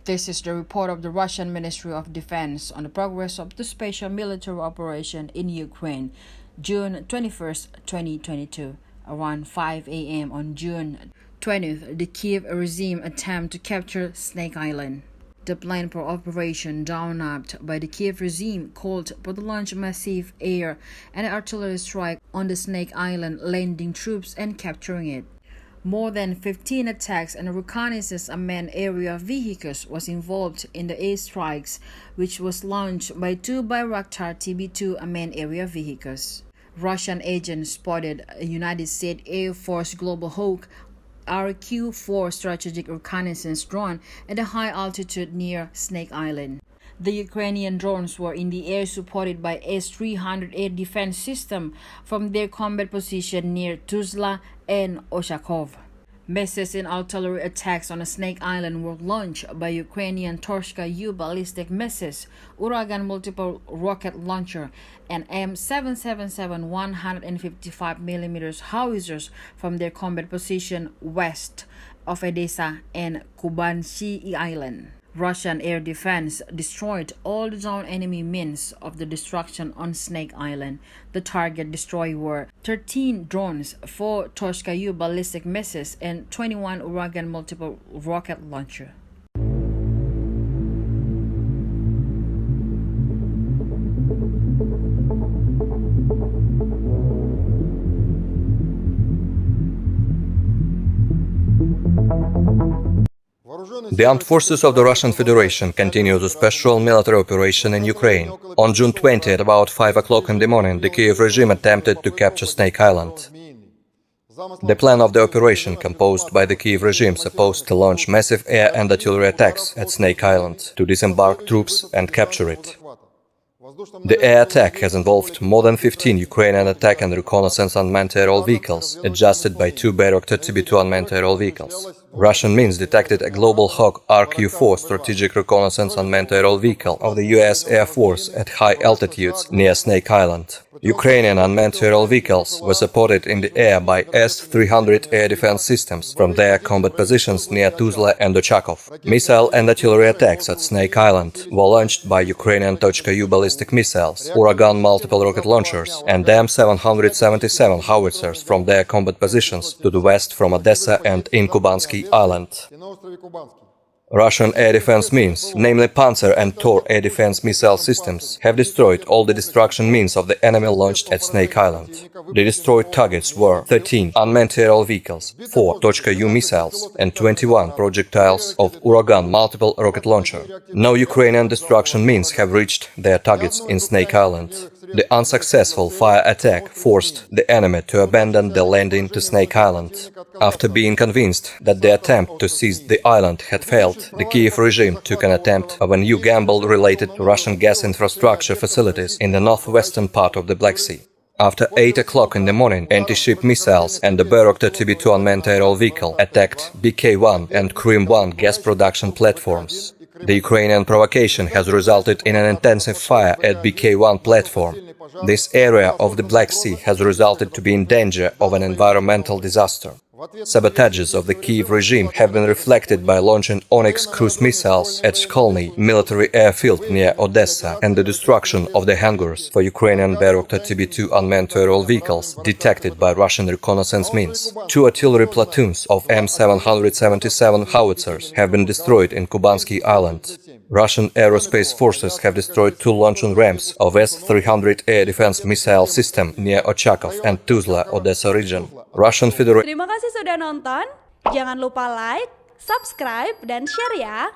This is the report of the Russian Ministry of Defense on the progress of the special military operation in Ukraine, June 21st, 2022. Around 5 a.m. on June 20th, the Kiev regime attempted to capture Snake Island. The plan for operation drawn up by the Kiev regime called for the launch of massive air and artillery strike on the Snake Island, landing troops and capturing it. More than 15 attacks and reconnaissance unmanned area vehicles was involved in the airstrikes, which was launched by two Bayraktar TB2 unmanned area vehicles. Russian agents spotted a United States Air Force Global Hawk RQ-4 strategic reconnaissance drone at a high altitude near Snake Island. The Ukrainian drones were in the air supported by S-300 air defense system from their combat position near Tuzla and Oshakov. Missiles and artillery attacks on the Snake Island were launched by Ukrainian Torshka-U ballistic missiles, Uragan multiple rocket launcher, and M777 155mm howitzers from their combat position west of Odessa and Kubanski Island. Russian air defense destroyed all the known enemy means of the destruction on Snake Island. The target destroyed were 13 drones, 4 Torshka-U ballistic missiles, and 21 Uragan multiple rocket launcher. The armed forces of the Russian Federation continue the special military operation in Ukraine. On June 20 at about 5 o'clock in the morning, the Kiev regime attempted to capture Snake Island. The plan of the operation, composed by the Kiev regime, supposed to launch massive air and artillery attacks at Snake Island, to disembark troops and capture it. The air attack has involved more than 15 Ukrainian attack and reconnaissance unmanned aerial vehicles, adjusted by two Bayraktar TB2 unmanned aerial vehicles. Russian means detected a Global Hawk RQ-4 strategic reconnaissance unmanned aerial vehicle of the US Air Force at high altitudes near Snake Island. Ukrainian unmanned aerial vehicles were supported in the air by S-300 air defense systems from their combat positions near Tuzla and Ochakov. Missile and artillery attacks at Snake Island were launched by Ukrainian Torshka-U ballistic missiles, Uragan multiple rocket launchers, and M777 howitzers from their combat positions to the west from Odessa and in Kubanski Island. Russian air defense means, namely Panzer and Tor air defense missile systems, have destroyed all the destruction means of the enemy launched at Snake Island. The destroyed targets were 13 unmanned aerial vehicles, 4 Torshka-U missiles, and 21 projectiles of Uragan multiple rocket launcher. No Ukrainian destruction means have reached their targets in Snake Island. The unsuccessful fire attack forced the enemy to abandon the landing to Snake Island. After being convinced that the attempt to seize the island had failed, the Kiev regime took an attempt of a new gamble related to Russian gas infrastructure facilities in the northwestern part of the Black Sea. After 8 o'clock in the morning, anti-ship missiles and the Bayraktar TB2 unmanned aerial vehicle attacked BK-1 and Krim-1 gas production platforms. The Ukrainian provocation has resulted in an intensive fire at BK-1 platform. This area of the Black Sea has resulted to be in danger of an environmental disaster. Sabotages of the Kiev regime have been reflected by launching Onyx cruise missiles at Shkolny military airfield near Odessa and the destruction of the hangars for Ukrainian Bayraktar TB2 unmanned aerial vehicles detected by Russian reconnaissance means. 2 artillery platoons of M777 howitzers have been destroyed in Kubanski Island. Russian aerospace forces have destroyed 2 launching ramps of S-300 air defense missile system near Ochakov and Tuzla, Odessa region. Russian Federation. Terima kasih sudah nonton. Jangan lupa like, subscribe, dan share ya.